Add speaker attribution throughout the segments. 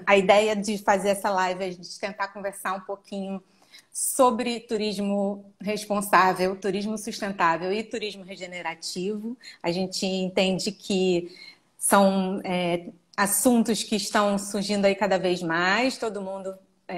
Speaker 1: A ideia de fazer essa live é a gente tentar conversar um pouquinho sobre turismo responsável, turismo sustentável e turismo regenerativo. A gente entende que são assuntos que estão surgindo aí cada vez mais, todo mundo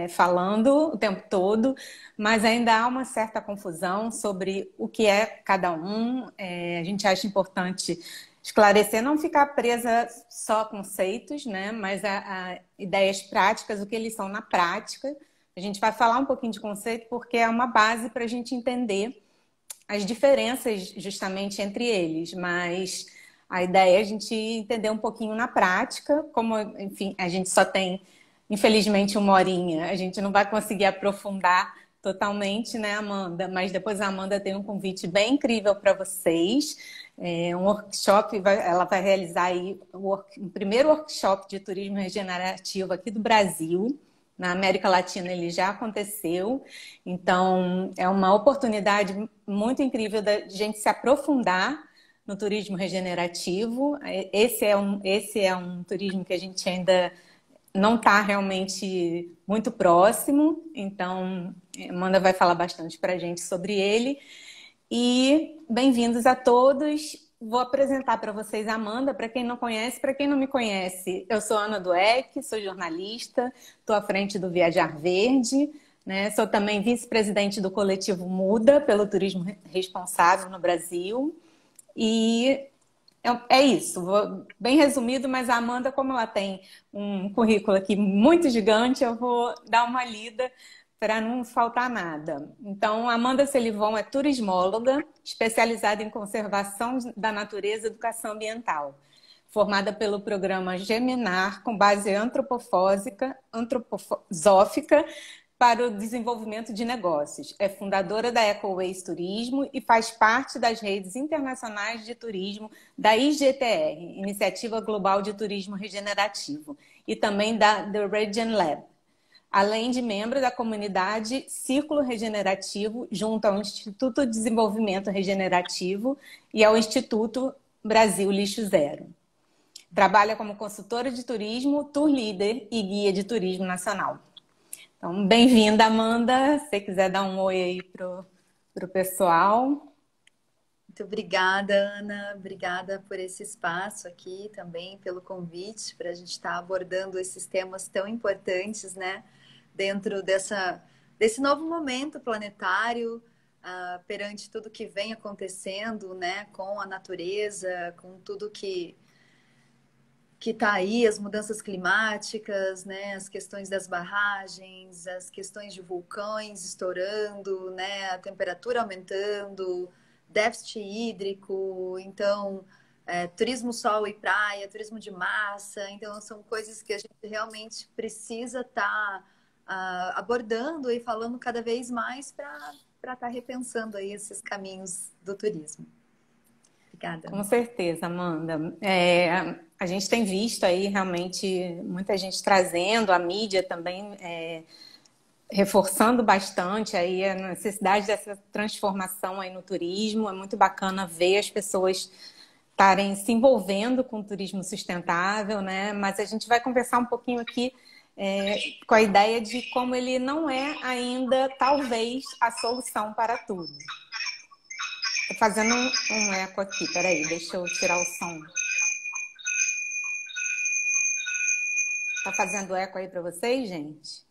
Speaker 1: falando o tempo todo, mas ainda há uma certa confusão sobre o que é cada um. A gente acha importante esclarecer, não ficar presa só a conceitos, né? Mas a ideias práticas, o que eles são na prática. A gente vai falar um pouquinho de conceito porque é uma base para a gente entender as diferenças justamente entre eles, mas a ideia é a gente entender um pouquinho na prática, como, enfim, a gente só tem, infelizmente, uma horinha, a gente não vai conseguir aprofundar totalmente, né, Amanda? Mas depois a Amanda tem um convite bem incrível para vocês, um workshop, ela vai realizar aí o primeiro workshop de turismo regenerativo aqui do Brasil. Na América Latina ele já aconteceu, então é uma oportunidade muito incrível de gente se aprofundar no turismo regenerativo. Esse é um turismo que a gente ainda não está realmente muito próximo, então Amanda vai falar bastante para a gente sobre ele. E bem-vindos a todos. Vou apresentar para vocês a Amanda, para quem não conhece, para quem não me conhece. Eu sou Ana Dweck, sou jornalista, estou à frente do Viajar Verde, né? Sou também vice-presidente do coletivo Muda, pelo turismo responsável no Brasil. E é isso, bem resumido, mas a Amanda, como ela tem um currículo aqui muito gigante, eu vou dar uma lida para não faltar nada. Então, Amanda Selivon é turismóloga, especializada em conservação da natureza e educação ambiental, formada pelo programa Geminar, com base antroposófica para o desenvolvimento de negócios. É fundadora da EcoWays Turismo e faz parte das redes internacionais de turismo da IGTR, Iniciativa Global de Turismo Regenerativo, e também da The Regen Lab, além de membro da comunidade Círculo Regenerativo, junto ao Instituto de Desenvolvimento Regenerativo e ao Instituto Brasil Lixo Zero. Trabalha como consultora de turismo, tour leader e guia de turismo nacional. Então, bem-vinda, Amanda. Se você quiser dar um oi aí pro pessoal.
Speaker 2: Muito obrigada, Ana. Obrigada por esse espaço aqui também, pelo convite para a gente estar abordando esses temas tão importantes, né? Dentro desse novo momento planetário, perante tudo que vem acontecendo, né? Com a natureza, com tudo que está aí, as mudanças climáticas, né, as questões das barragens, as questões de vulcões estourando, né, a temperatura aumentando, déficit hídrico, então, turismo sol e praia, turismo de massa, então são coisas que a gente realmente precisa estar abordando e falando cada vez mais para estar repensando aí esses caminhos do turismo. Obrigada.
Speaker 1: Com certeza, Amanda. A gente tem visto aí realmente muita gente trazendo, a mídia também reforçando bastante aí a necessidade dessa transformação aí no turismo. É muito bacana ver as pessoas estarem se envolvendo com o turismo sustentável, né? Mas a gente vai conversar um pouquinho aqui com a ideia de como ele não é ainda, talvez, a solução para tudo. Tô fazendo um eco aqui, peraí, deixa eu tirar o som. Tá fazendo eco aí para vocês, gente?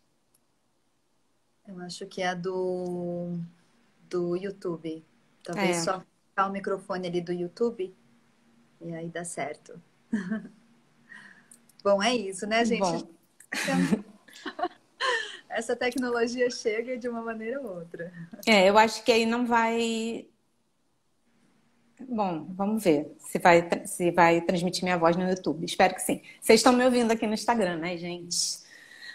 Speaker 2: Eu acho que é do YouTube. Talvez só colocar o microfone ali do YouTube e aí dá certo. Bom, é isso, né, gente?
Speaker 1: Bom.
Speaker 2: Essa tecnologia chega de uma maneira ou outra.
Speaker 1: Eu acho que aí não vai... Bom, vamos ver se vai transmitir minha voz no YouTube. Espero que sim. Vocês estão me ouvindo aqui no Instagram, né, gente?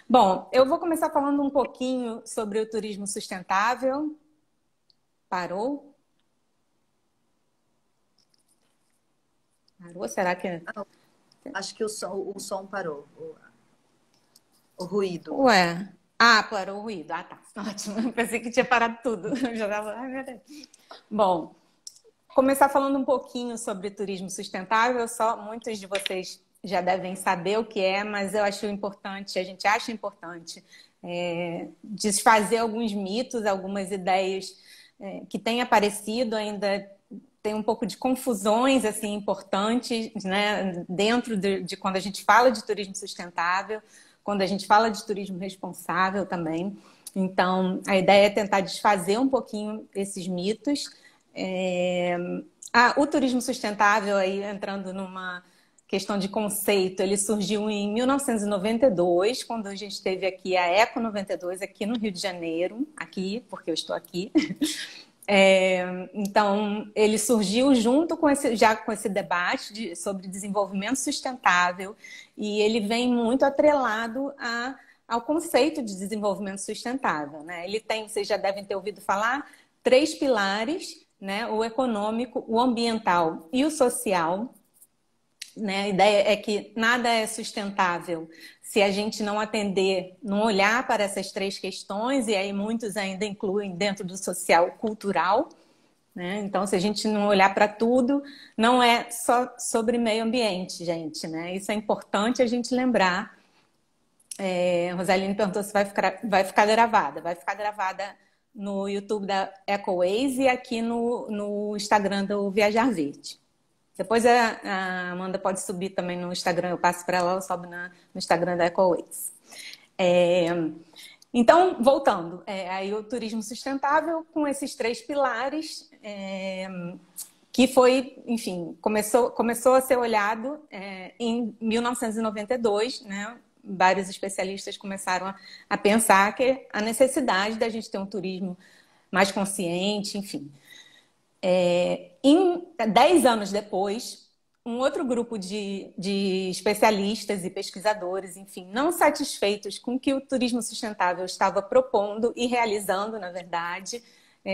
Speaker 1: Bom, eu vou começar falando um pouquinho sobre o turismo sustentável. Parou? Parou? Será que...
Speaker 2: Acho que o som parou. O ruído.
Speaker 1: Ué. Parou o ruído. Tá. Ótimo. Pensei que tinha parado tudo. Eu já tava... Bom... Começar falando um pouquinho sobre turismo sustentável. Muitos de vocês já devem saber o que é, mas eu acho importante, a gente acha importante desfazer alguns mitos, algumas ideias que têm aparecido, ainda tem um pouco de confusões assim importantes, né, dentro de quando a gente fala de turismo sustentável, quando a gente fala de turismo responsável também. Então, a ideia é tentar desfazer um pouquinho esses mitos. O turismo sustentável, aí entrando numa questão de conceito, ele surgiu em 1992, quando a gente teve aqui a Eco 92, aqui no Rio de Janeiro, aqui, porque eu estou aqui. Então, ele surgiu junto com esse debate sobre desenvolvimento sustentável, e ele vem muito atrelado ao conceito de desenvolvimento sustentável, né? Ele tem, vocês já devem ter ouvido falar, 3 pilares, né? O econômico, o ambiental e o social. Né? A ideia é que nada é sustentável se a gente não atender, não olhar para essas 3 questões, e aí muitos ainda incluem dentro do social cultural. Né? Então, se a gente não olhar para tudo, não é só sobre meio ambiente, gente. Né? Isso é importante a gente lembrar. Rosaline perguntou se vai ficar gravada. Vai ficar gravada no YouTube da EcoWays e aqui no Instagram do Viajar Verde. Depois a Amanda pode subir também no Instagram, eu passo para ela sobe no Instagram da EcoWays. Então, voltando, aí o turismo sustentável com esses 3 pilares, que foi, enfim, começou a ser olhado em 1992, né? Vários especialistas começaram a pensar que a necessidade da gente ter um turismo mais consciente, enfim. 10 anos depois, um outro grupo de especialistas e pesquisadores, enfim, não satisfeitos com o que o turismo sustentável estava propondo e realizando, na verdade,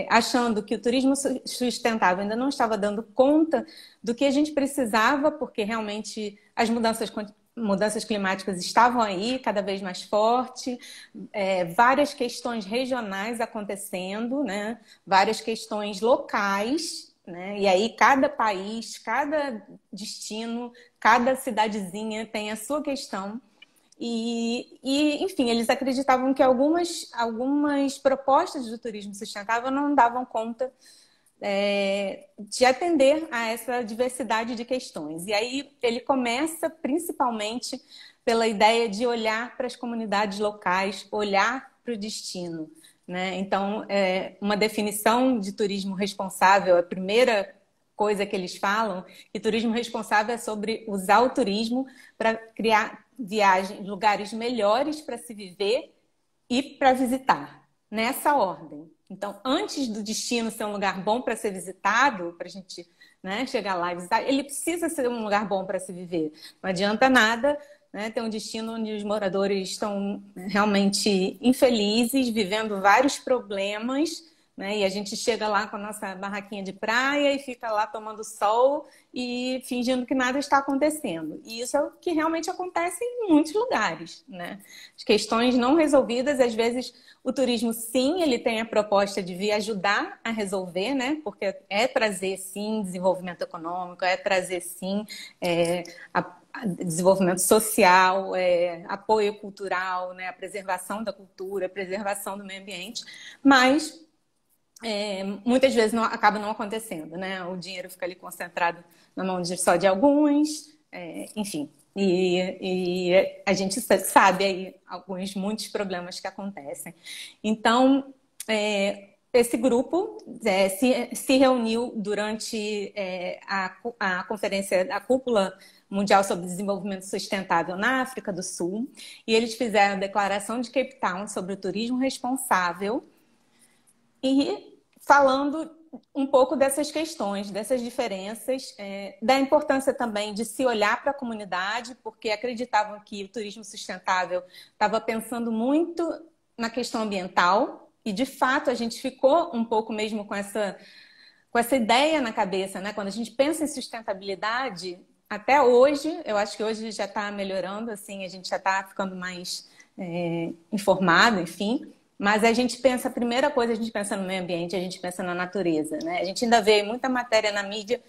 Speaker 1: achando que o turismo sustentável ainda não estava dando conta do que a gente precisava, porque realmente as mudanças climáticas estavam aí, cada vez mais forte, várias questões regionais acontecendo, né? Várias questões locais, né? E aí cada país, cada destino, cada cidadezinha tem a sua questão. E enfim, eles acreditavam que algumas propostas do turismo sustentável não davam conta de atender a essa diversidade de questões. E aí ele começa principalmente pela ideia de olhar para as comunidades locais, olhar para o destino. Né? Então, uma definição de turismo responsável, a primeira coisa que eles falam, que turismo responsável é sobre usar o turismo para criar viagens, lugares melhores para se viver e para visitar, nessa ordem. Então, antes do destino ser um lugar bom para ser visitado, para a gente, né, chegar lá e visitar, ele precisa ser um lugar bom para se viver. Não adianta nada, né, ter um destino onde os moradores estão realmente infelizes, vivendo vários problemas, né, e a gente chega lá com a nossa barraquinha de praia e fica lá tomando sol e fingindo que nada está acontecendo. E isso é o que realmente acontece em muitos lugares, né? As questões não resolvidas, às vezes o turismo, sim, ele tem a proposta de vir ajudar a resolver, né? Porque é trazer, sim, desenvolvimento econômico, é trazer, sim, desenvolvimento social, apoio cultural, né? A preservação da cultura, a preservação do meio ambiente, mas muitas vezes acaba não acontecendo, né? O dinheiro fica ali concentrado na mão só de alguns, enfim. E a gente sabe aí muitos problemas que acontecem. Então, esse grupo se reuniu durante a conferência da Cúpula Mundial sobre Desenvolvimento Sustentável na África do Sul, e eles fizeram a Declaração de Cape Town sobre o turismo responsável, e falando um pouco dessas questões, dessas diferenças, da importância também de se olhar para a comunidade, porque acreditavam que o turismo sustentável estava pensando muito na questão ambiental, e de fato a gente ficou um pouco mesmo com essa ideia na cabeça, né? Quando a gente pensa em sustentabilidade, até hoje, eu acho que hoje já está melhorando, assim, a gente já está ficando mais informado, enfim. Mas a gente pensa, a primeira coisa, a gente pensa no meio ambiente, a gente pensa na natureza, né? A gente ainda vê muita matéria na mídia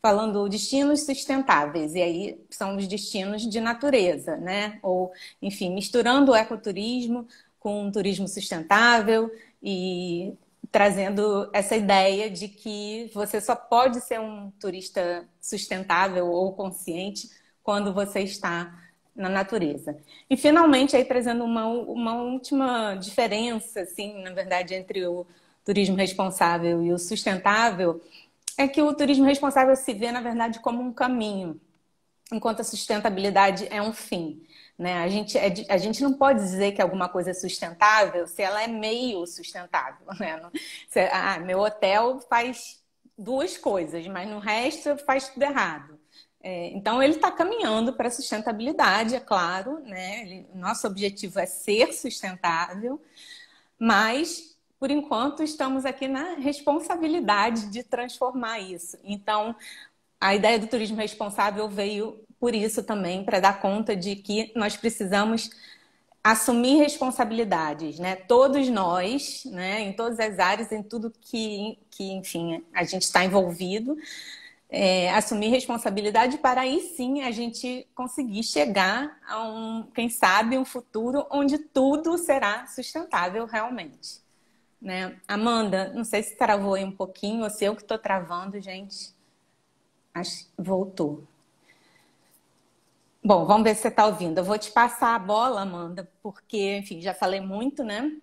Speaker 1: falando destinos sustentáveis, e aí são os destinos de natureza, né? Ou, enfim, misturando o ecoturismo com o turismo sustentável e trazendo essa ideia de que você só pode ser um turista sustentável ou consciente quando você está na natureza. E, finalmente, aí trazendo uma última diferença, assim, na verdade, entre o turismo responsável e o sustentável, é que o turismo responsável se vê, na verdade, como um caminho, enquanto a sustentabilidade é um fim. Né? A gente não pode dizer que alguma coisa é sustentável se ela é meio sustentável. Né? Meu hotel faz duas coisas, mas no resto faz tudo errado. Então, ele está caminhando para a sustentabilidade, é claro. Né? Nosso objetivo é ser sustentável, mas, por enquanto, estamos aqui na responsabilidade de transformar isso. Então, a ideia do turismo responsável veio por isso também, para dar conta de que nós precisamos assumir responsabilidades, né? Todos nós, né? Em todas as áreas, em tudo que enfim, a gente está envolvido, assumir responsabilidade para aí sim a gente conseguir chegar a quem sabe, um futuro onde tudo será sustentável realmente. Né? Amanda, não sei se travou aí um pouquinho ou se eu que estou travando, gente. Acho que voltou. Bom, vamos ver se você está ouvindo. Eu vou te passar a bola, Amanda, porque, enfim, já falei muito, né?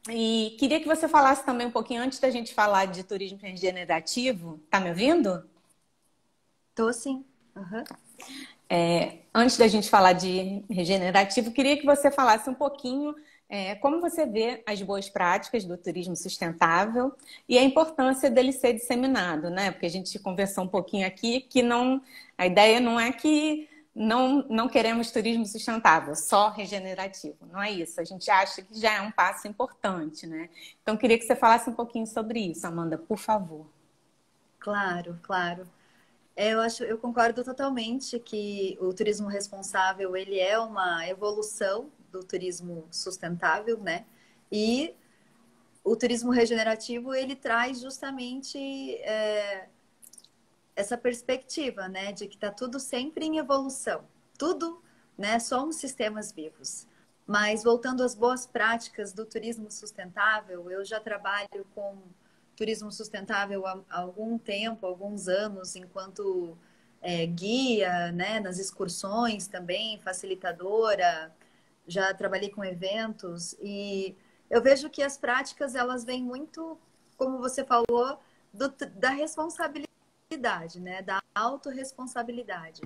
Speaker 1: E queria que você falasse também um pouquinho, antes da gente falar de turismo regenerativo. Tá me ouvindo?
Speaker 2: Tô sim. Uhum.
Speaker 1: Antes da gente falar de regenerativo, queria que você falasse um pouquinho como você vê as boas práticas do turismo sustentável e a importância dele ser disseminado, né? Porque a gente conversou um pouquinho aqui que a ideia não é que não queremos turismo sustentável, só regenerativo. Não é isso. A gente acha que já é um passo importante, né? Então, queria que você falasse um pouquinho sobre isso, Amanda, por favor.
Speaker 2: Claro, claro. Eu concordo totalmente que o turismo responsável ele é uma evolução do turismo sustentável, né? E o turismo regenerativo ele traz justamente essa perspectiva, né, de que está tudo sempre em evolução, tudo, né, somos sistemas vivos. Mas voltando às boas práticas do turismo sustentável, eu já trabalho com turismo sustentável há algum tempo, alguns anos, enquanto guia, né, nas excursões também, facilitadora, já trabalhei com eventos e eu vejo que as práticas elas vêm muito, como você falou, da responsabilidade, né, da autorresponsabilidade.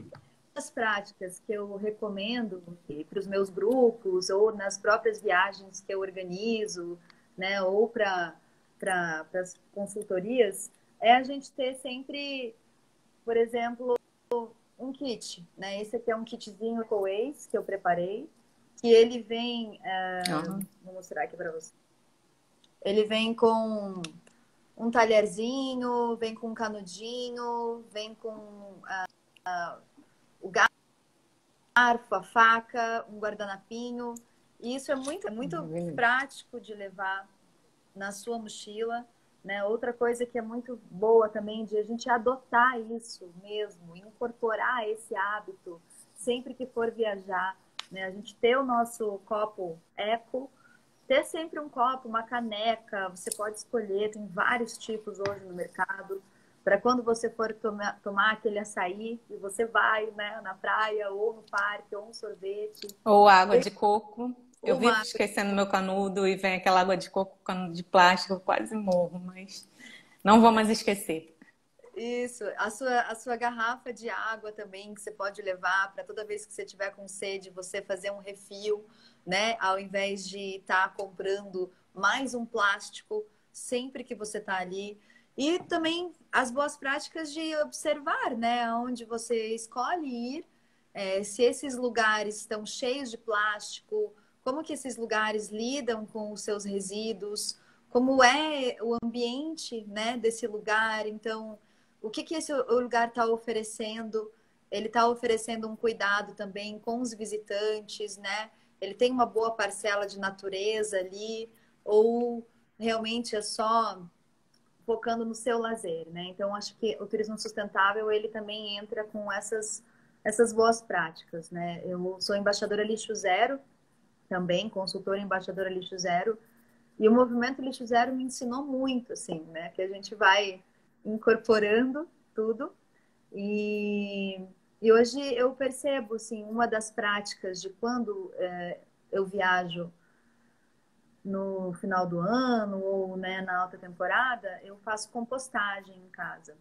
Speaker 2: As práticas que eu recomendo para os meus grupos ou nas próprias viagens que eu organizo, né, ou para as consultorias, é a gente ter sempre, por exemplo, um kit, né? Esse aqui é um kitzinho EcoWays que eu preparei, que ele vem, vou mostrar aqui para você. Ele vem com um talherzinho, vem com um canudinho, vem com o garfo, a faca, um guardanapinho. E isso é muito prático de levar na sua mochila, né? Outra coisa que é muito boa também de a gente adotar isso mesmo, incorporar esse hábito sempre que for viajar, né? A gente ter o nosso copo eco, ter sempre um copo, uma caneca, você pode escolher, tem vários tipos hoje no mercado, para quando você for tomar aquele açaí e você vai, né, na praia ou no parque ou um sorvete.
Speaker 1: Ou água de coco. Eu vivo esquecendo meu canudo e vem aquela água de coco, canudo de plástico, eu quase morro, mas não vou mais esquecer.
Speaker 2: Isso, a sua garrafa de água também, que você pode levar para toda vez que você tiver com sede, você fazer um refil, né? Ao invés de estar comprando mais um plástico sempre que você está ali. E também as boas práticas de observar, né? Onde você escolhe ir, se esses lugares estão cheios de plástico, como que esses lugares lidam com os seus resíduos, como é o ambiente, né, desse lugar. Então, o que esse lugar está oferecendo? Ele está oferecendo um cuidado também com os visitantes, né? Ele tem uma boa parcela de natureza ali, ou realmente é só focando no seu lazer, né? Então, acho que o turismo sustentável, ele também entra com essas boas práticas, né? Eu sou embaixadora Lixo Zero, também consultora embaixadora Lixo Zero, e o movimento Lixo Zero me ensinou muito, assim, né? Que a gente vai incorporando tudo e, e hoje eu percebo, assim, uma das práticas de quando eu viajo no final do ano ou, né, na alta temporada, eu faço compostagem em casa.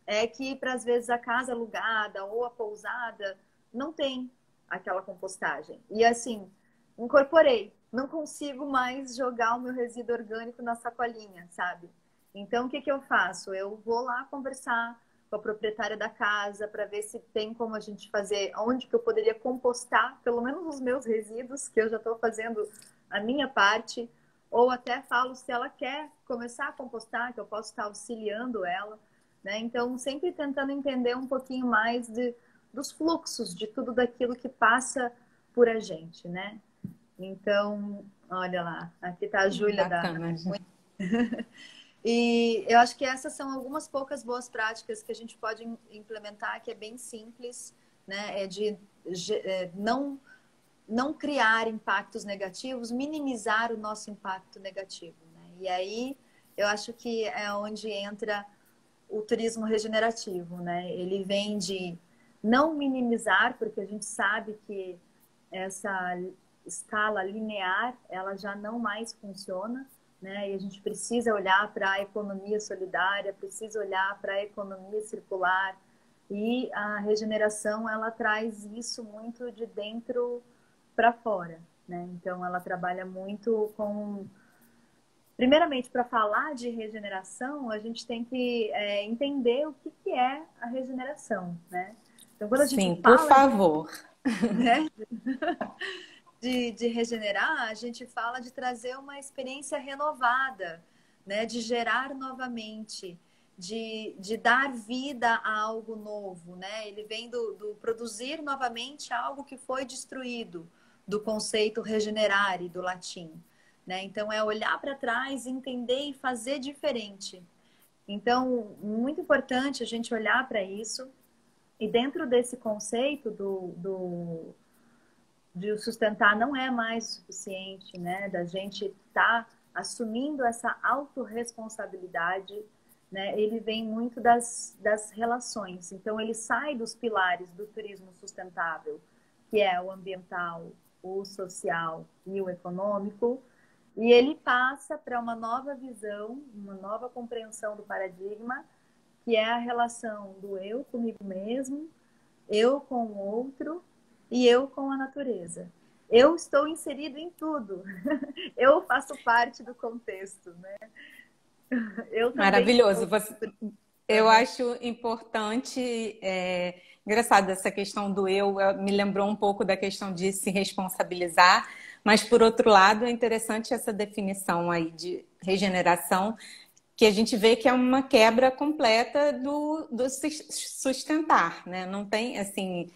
Speaker 2: É que, para às vezes, a casa alugada ou a pousada não tem aquela compostagem. E, assim, incorporei. Não consigo mais jogar o meu resíduo orgânico na sacolinha, sabe? Então, o que que eu faço? Eu vou lá conversar com a proprietária da casa para ver se tem como a gente fazer, onde que eu poderia compostar, pelo menos os meus resíduos, que eu já estou fazendo a minha parte, ou até falo se ela quer começar a compostar, que eu posso estar auxiliando ela, né? Então, sempre tentando entender um pouquinho mais dos fluxos de tudo daquilo que passa por a gente, né? Então, olha lá, aqui está a Júlia da...
Speaker 1: Bacana.
Speaker 2: E eu acho que essas são algumas poucas boas práticas que a gente pode implementar, que é bem simples, né? É de não criar impactos negativos, minimizar o nosso impacto negativo, né? E aí eu acho que é onde entra o turismo regenerativo, né? Ele vem de não minimizar, porque a gente sabe que essa escala linear, ela já não mais funciona, né? E a gente precisa olhar para a economia solidária, precisa olhar para a economia circular, e a regeneração, ela traz isso muito de dentro para fora, né? Então, ela trabalha muito com... Primeiramente, para falar de regeneração, a gente tem que entender o que é a regeneração, né? Então, quando a gente
Speaker 1: Sim, por
Speaker 2: fala
Speaker 1: favor.
Speaker 2: né, de regenerar, a gente fala de trazer uma experiência renovada, né? De gerar novamente, de dar vida a algo novo, né? Ele vem do produzir novamente algo que foi destruído, do conceito regenerare, do latim, né? Então, é olhar para trás, entender e fazer diferente. Então, muito importante a gente olhar para isso, e dentro desse conceito de o sustentar não é mais suficiente, né? Da gente estar assumindo essa autorresponsabilidade, né? Ele vem muito das relações. Então, ele sai dos pilares do turismo sustentável, que é o ambiental, o social e o econômico, e ele passa para uma nova visão, uma nova compreensão do paradigma, que é a relação do eu comigo mesmo, eu com o outro e eu com a natureza. Eu estou inserido em tudo. Eu faço parte do contexto, né? Eu também
Speaker 1: Maravilhoso.
Speaker 2: sou...
Speaker 1: Eu acho importante, engraçado essa questão do eu, me lembrou um pouco da questão de se responsabilizar, mas por outro lado é interessante essa definição aí de regeneração, que a gente vê que é uma quebra completa do sustentar, né? Não tem, assim,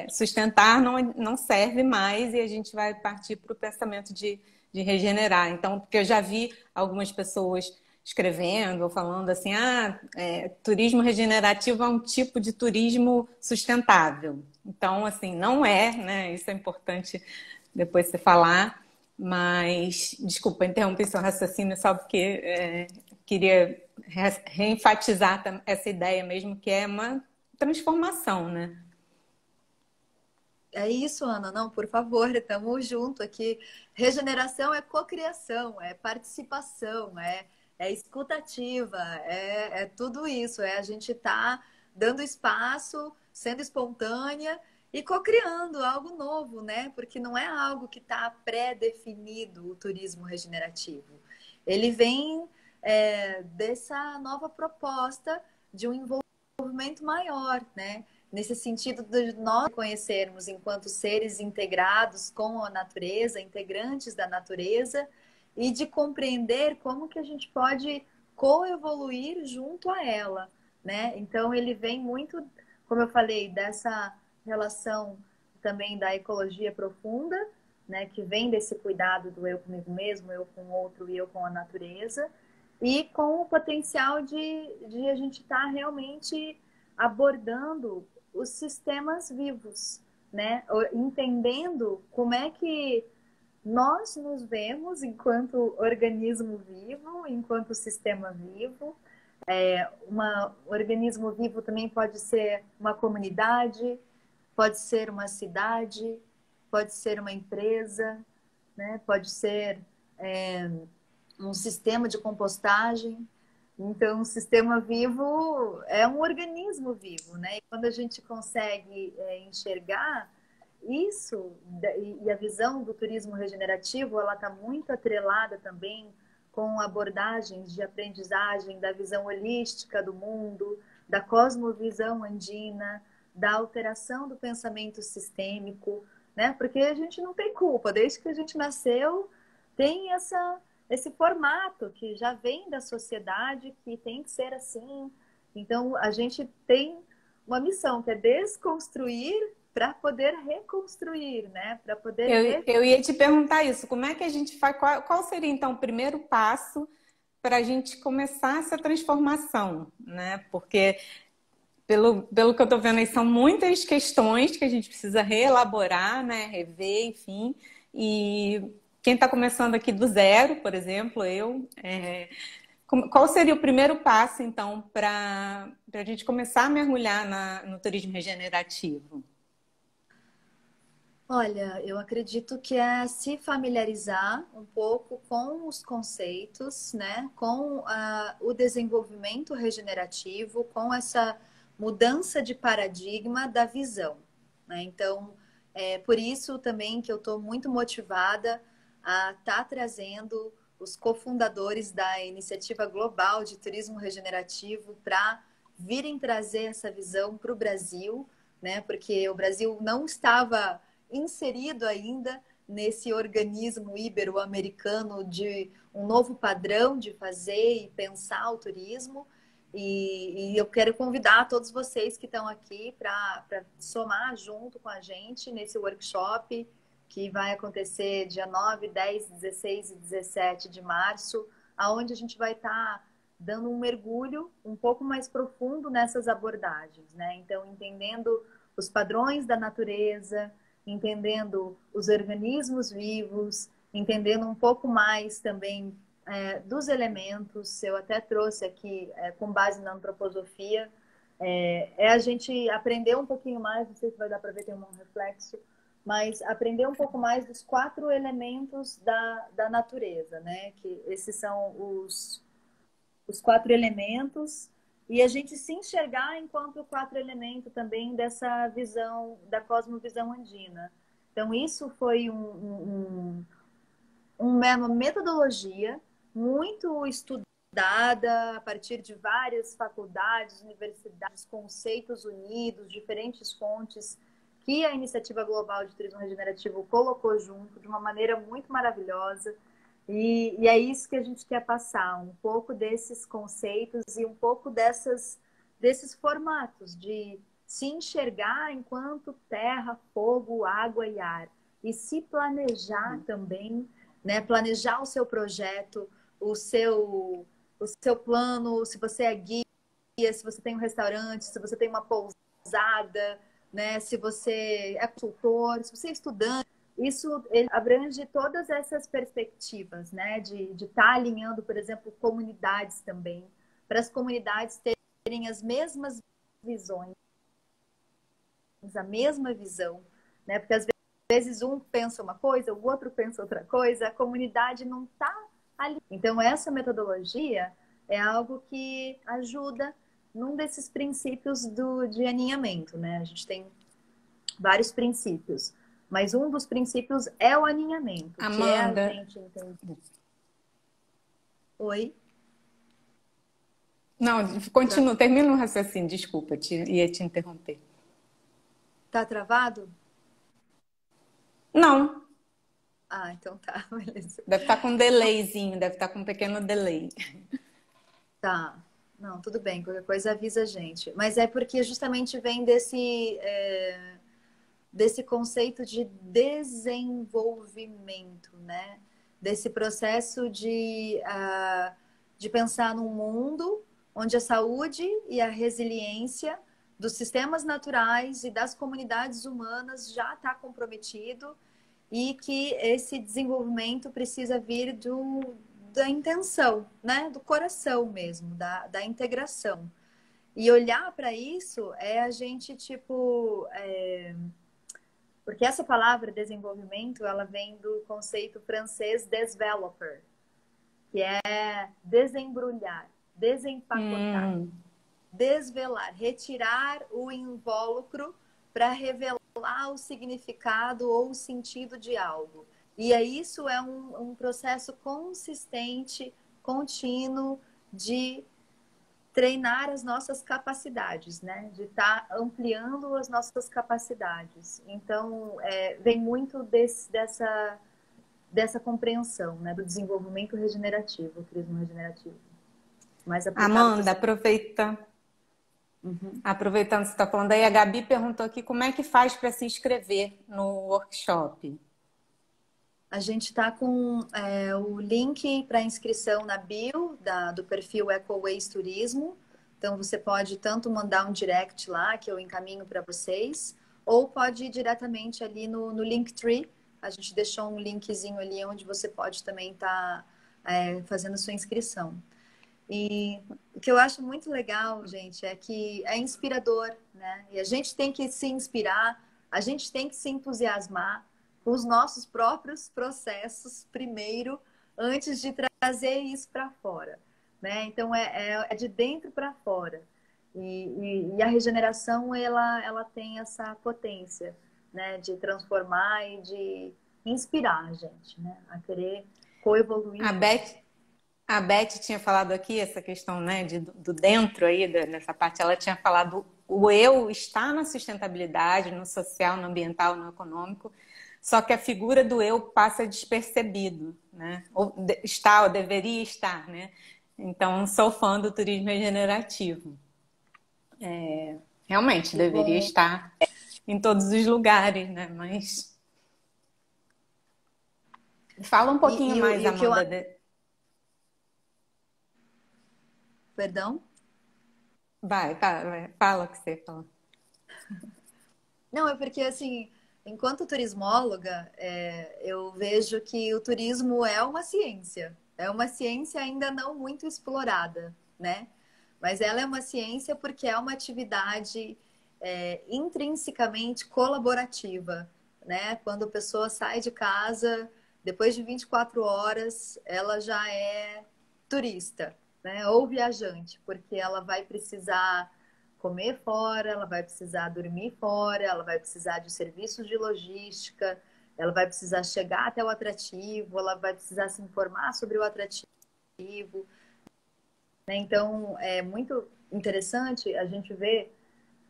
Speaker 1: sustentar não serve mais e a gente vai partir para o pensamento de regenerar. Então, porque eu já vi algumas pessoas escrevendo ou falando assim, turismo regenerativo é um tipo de turismo sustentável. Então, assim, não é, né? Isso é importante depois você falar. Mas, desculpa, interrompi seu raciocínio só porque queria reenfatizar essa ideia mesmo, que é uma transformação, né?
Speaker 2: É isso, Ana. Não, por favor, estamos junto aqui. Regeneração é cocriação, é participação, é escutativa, é tudo isso. É a gente estar dando espaço, sendo espontânea e cocriando algo novo, né? Porque não é algo que está pré-definido o turismo regenerativo. Ele vem dessa nova proposta de um envolvimento maior, né? Nesse sentido de nós conhecermos enquanto seres integrados com a natureza, integrantes da natureza, e de compreender como que a gente pode coevoluir junto a ela, né? Então ele vem muito, como eu falei, dessa relação também da ecologia profunda, né? Que vem desse cuidado do eu comigo mesmo, eu com o outro e eu com a natureza. e com o potencial de a gente estar realmente abordando os sistemas vivos, né? Entendendo como é que nós nos vemos enquanto organismo vivo, enquanto sistema vivo. Um organismo vivo também pode ser uma comunidade, pode ser uma cidade, pode ser uma empresa, né? Pode ser um sistema de compostagem. Então, o sistema vivo é um organismo vivo, né? E quando a gente consegue enxergar isso, e a visão do turismo regenerativo, ela está muito atrelada também com abordagens de aprendizagem da visão holística do mundo, da cosmovisão andina, da alteração do pensamento sistêmico, né? Porque a gente não tem culpa, desde que a gente nasceu, tem esse formato que já vem da sociedade, que tem que ser assim. Então, a gente tem uma missão, que é desconstruir para poder reconstruir, né? Para poder...
Speaker 1: Eu ia te perguntar isso, como é que a gente faz, qual seria então o primeiro passo para a gente começar essa transformação, né? Porque pelo que eu estou vendo aí, são muitas questões que a gente precisa reelaborar, né? Rever, enfim. E quem está começando aqui do zero, por exemplo, qual seria o primeiro passo, então, para a gente começar a mergulhar no turismo regenerativo?
Speaker 2: Olha, eu acredito que é se familiarizar um pouco com os conceitos, né? Com o desenvolvimento regenerativo, com essa mudança de paradigma da visão, né? Então, é por isso também que eu estou muito motivada a estar trazendo os cofundadores da Iniciativa Global de Turismo Regenerativo para virem trazer essa visão para o Brasil, né? Porque o Brasil não estava inserido ainda nesse organismo ibero-americano de um novo padrão de fazer e pensar o turismo. E eu quero convidar todos vocês que estão aqui para somar junto com a gente nesse workshop que vai acontecer dia 9, 10, 16 e 17 de março, aonde a gente vai estar dando um mergulho um pouco mais profundo nessas abordagens, né? Então, entendendo os padrões da natureza, entendendo os organismos vivos, entendendo um pouco mais também dos elementos. Eu até trouxe aqui, com base na antroposofia, a gente aprender um pouquinho mais, não sei se vai dar para ver, tem um reflexo, mas aprender um pouco mais dos 4 elementos da natureza, né? Que esses são os 4 elementos, e a gente se enxergar enquanto 4 elementos também dessa visão, da cosmovisão andina. Então, isso foi uma metodologia muito estudada a partir de várias faculdades, universidades, conceitos unidos, diferentes fontes, que a Iniciativa Global de Turismo Regenerativo colocou junto de uma maneira muito maravilhosa. E é isso que a gente quer passar, um pouco desses conceitos e um pouco desses formatos de se enxergar enquanto terra, fogo, água e ar. E se planejar também, né? Planejar o seu projeto, o seu plano, se você é guia, se você tem um restaurante, se você tem uma pousada, né? Se você é consultor, se você é estudante. Isso abrange todas essas perspectivas, né? De estar alinhando, por exemplo, comunidades também, para as comunidades terem as mesmas visões, a mesma visão, né? Porque às vezes um pensa uma coisa, o outro pensa outra coisa, a comunidade não está ali. Então, essa metodologia é algo que ajuda num desses princípios de alinhamento, né? A gente tem vários princípios. Mas um dos princípios é o alinhamento,
Speaker 1: Amanda.
Speaker 2: que é a gente entender. Oi?
Speaker 1: Não, continua, termina o raciocínio, desculpa, ia te interromper.
Speaker 2: Tá travado?
Speaker 1: Não.
Speaker 2: Ah, então tá, beleza.
Speaker 1: Deve estar com um delayzinho, deve estar com um pequeno delay.
Speaker 2: Tá. Não, tudo bem, qualquer coisa avisa a gente. Mas é porque justamente vem desse conceito de desenvolvimento, né? Desse processo de de pensar num mundo onde a saúde e a resiliência dos sistemas naturais e das comunidades humanas já está comprometido e que esse desenvolvimento precisa vir da intenção, né? Do coração mesmo, da integração. E olhar para isso é a gente, tipo... Porque essa palavra desenvolvimento, ela vem do conceito francês developer, que é desembrulhar, desempacotar, desvelar, retirar o invólucro para revelar o significado ou o sentido de algo. E isso é um processo consistente, contínuo de treinar as nossas capacidades, né? De estar ampliando as nossas capacidades. Então, vem muito dessa compreensão, né? Do desenvolvimento regenerativo, o turismo regenerativo. Mais aplicado.
Speaker 1: Amanda, aproveitando que você está falando aí, a Gabi perguntou aqui como é que faz para se inscrever no workshop.
Speaker 2: A gente está com o link para inscrição na bio do perfil EcoWays Turismo. Então, você pode tanto mandar um direct lá, que eu encaminho para vocês, ou pode ir diretamente ali no Linktree. A gente deixou um linkzinho ali onde você pode também estar fazendo sua inscrição. E o que eu acho muito legal, gente, é que é inspirador, né? E a gente tem que se inspirar, a gente tem que se entusiasmar com os nossos próprios processos primeiro, antes de trazer isso para fora, né? Então, é de dentro para fora. E a regeneração, ela tem essa potência, né? De transformar e de inspirar a gente, né? A querer coevoluir.
Speaker 1: A Beth tinha falado aqui essa questão, né, do dentro aí, nessa parte, ela tinha falado o eu está na sustentabilidade, no social, no ambiental, no econômico, só que a figura do eu passa despercebido, né? Ou deveria estar, né? Então, sou fã do turismo regenerativo. Realmente, deveria estar em todos os lugares, né? Mas... Fala um pouquinho mais, Amanda.
Speaker 2: Perdão?
Speaker 1: Vai, fala o que você fala.
Speaker 2: Não, é porque, assim, enquanto turismóloga, eu vejo que o turismo é uma ciência. É uma ciência ainda não muito explorada, né? Mas ela é uma ciência porque é uma atividade intrinsecamente colaborativa, né? Quando a pessoa sai de casa, depois de 24 horas, ela já é turista, né? Ou viajante, porque ela vai precisar comer fora, ela vai precisar dormir fora, ela vai precisar de serviços de logística, ela vai precisar chegar até o atrativo, ela vai precisar se informar sobre o atrativo, né? Então, é muito interessante a gente ver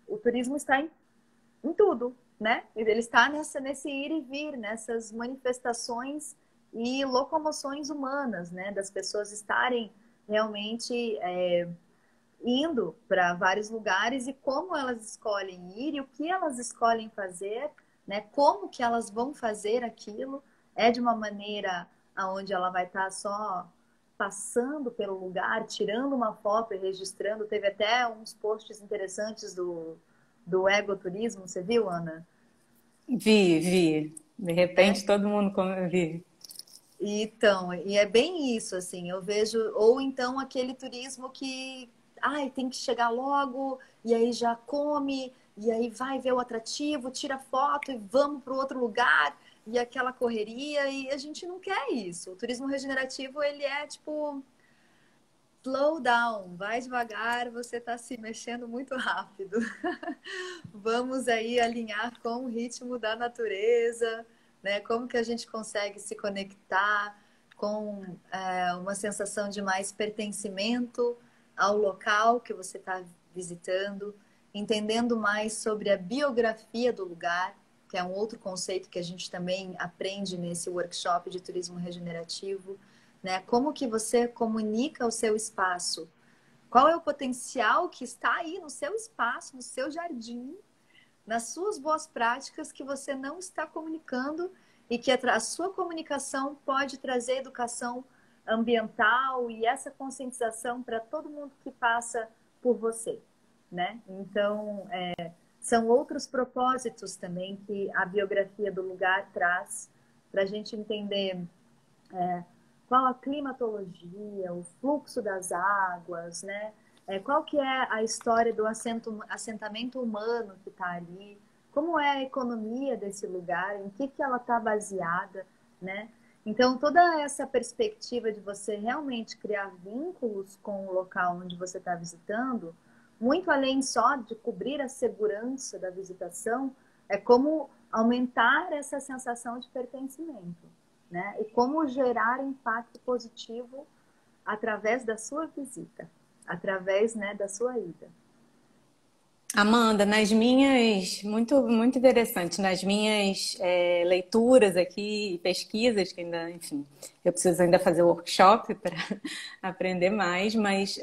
Speaker 2: o turismo está em tudo, né? Ele está nesse ir e vir, nessas manifestações e locomoções humanas, né? Das pessoas estarem realmente indo para vários lugares e como elas escolhem ir e o que elas escolhem fazer, né? Como que elas vão fazer aquilo, é de uma maneira aonde ela vai estar só passando pelo lugar, tirando uma foto e registrando. Teve até uns posts interessantes do egoturismo, você viu, Ana?
Speaker 1: Vi. De repente todo mundo vive.
Speaker 2: Então, e é bem isso, assim, eu vejo, ou então aquele turismo que, tem que chegar logo, e aí já come, e aí vai ver o atrativo, tira foto e vamos para o outro lugar, e aquela correria, e a gente não quer isso. O turismo regenerativo, ele é tipo, slow down, vai devagar, você está se mexendo muito rápido. Vamos aí alinhar com o ritmo da natureza, né? Como que a gente consegue se conectar com uma sensação de mais pertencimento ao local que você está visitando, entendendo mais sobre a biografia do lugar, que é um outro conceito que a gente também aprende nesse workshop de turismo regenerativo, né? Como que você comunica o seu espaço? Qual é o potencial que está aí no seu espaço, no seu jardim, nas suas boas práticas que você não está comunicando e que a sua comunicação pode trazer educação ambiental e essa conscientização para todo mundo que passa por você, né? Então, são outros propósitos também que a biografia do lugar traz para a gente entender qual a climatologia, o fluxo das águas, né? Qual que é a história do assentamento humano que está ali, como é a economia desse lugar, em que ela está baseada, né? Então, toda essa perspectiva de você realmente criar vínculos com o local onde você está visitando, muito além só de cobrir a segurança da visitação, é como aumentar essa sensação de pertencimento, né? E como gerar impacto positivo através da sua visita, através, né, da sua ida.
Speaker 1: Amanda, muito interessante, nas minhas leituras aqui, pesquisas, que ainda, enfim, eu preciso ainda fazer o workshop para aprender mais, mas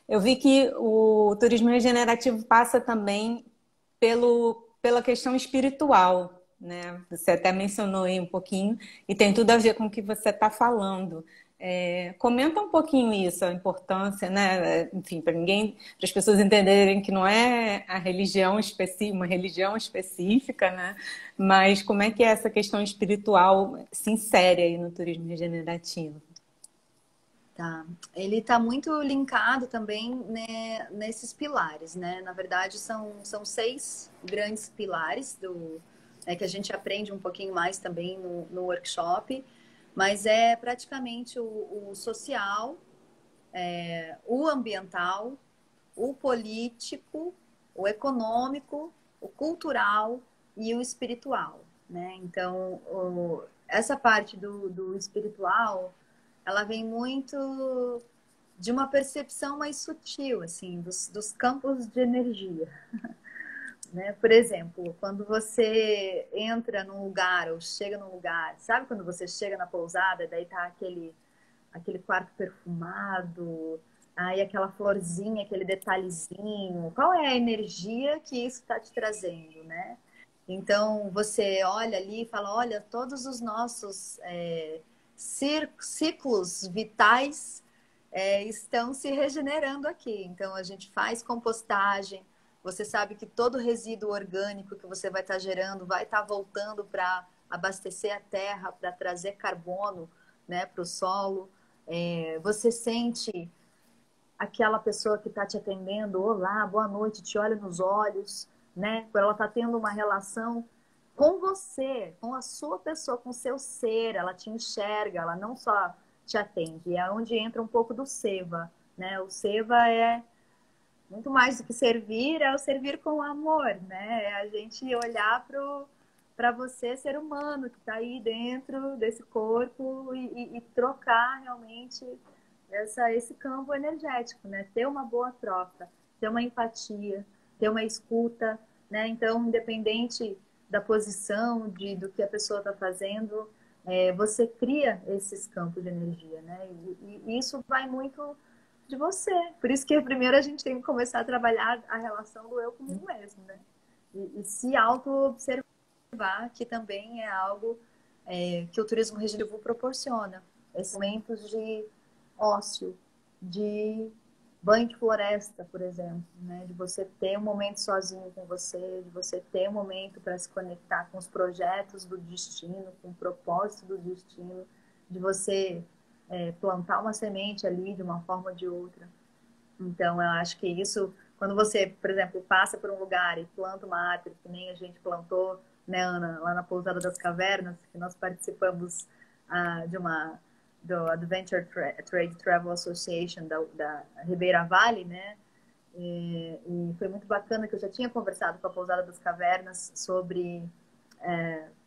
Speaker 1: eu vi que o turismo regenerativo passa também pela questão espiritual, né? Você até mencionou aí um pouquinho, e tem tudo a ver com o que você está falando. Comenta um pouquinho isso, a importância, né? Enfim, para as pessoas entenderem que não é a religião específica, uma religião específica, né? Mas como é que essa questão espiritual se insere aí no turismo regenerativo?
Speaker 2: Tá. Ele está muito linkado também, né, nesses pilares, né? Na verdade, são 6 grandes pilares que a gente aprende um pouquinho mais também no workshop, mas é praticamente o social, o ambiental, o político, o econômico, o cultural e o espiritual, né? Então, essa parte do espiritual, ela vem muito de uma percepção mais sutil, assim, dos campos de energia, né? Por exemplo, quando você entra num lugar ou chega num lugar, sabe quando você chega na pousada, daí tá aquele quarto perfumado, aí aquela florzinha, aquele detalhezinho. Qual é a energia que isso está te trazendo, né? Então você olha ali e fala, olha, todos os nossos ciclos vitais estão se regenerando aqui. Então a gente faz compostagem. Você sabe que todo resíduo orgânico que você vai estar gerando vai estar voltando para abastecer a terra, para trazer carbono, né, para o solo. Você sente aquela pessoa que está te atendendo, olá, boa noite, te olha nos olhos, né? Ela está tendo uma relação com você, com a sua pessoa, com o seu ser, ela te enxerga, ela não só te atende. É onde entra um pouco do Seva, né? O Seva é muito mais do que servir, é o servir com amor, né? É a gente olhar para você, ser humano, que está aí dentro desse corpo e trocar realmente esse campo energético, né? Ter uma boa troca, ter uma empatia, ter uma escuta, né? Então, independente da posição, do que a pessoa está fazendo, você cria esses campos de energia, né? E isso vai muito de você. Por isso que primeiro a gente tem que começar a trabalhar a relação do eu comigo mesmo, né? E se auto-observar, que também é algo que o turismo regenerativo proporciona. Esses momentos de ócio, de banho de floresta, por exemplo, né? De você ter um momento sozinho com você, de você ter um momento para se conectar com os projetos do destino, com o propósito do destino, de você plantar uma semente ali de uma forma ou de outra. Então, eu acho que isso, quando você, por exemplo, passa por um lugar e planta uma árvore, que nem a gente plantou, né, Ana, lá na Pousada das Cavernas, que nós participamos do Adventure Trade Travel Association da Ribeira Vale, né? E foi muito bacana que eu já tinha conversado com a Pousada das Cavernas sobre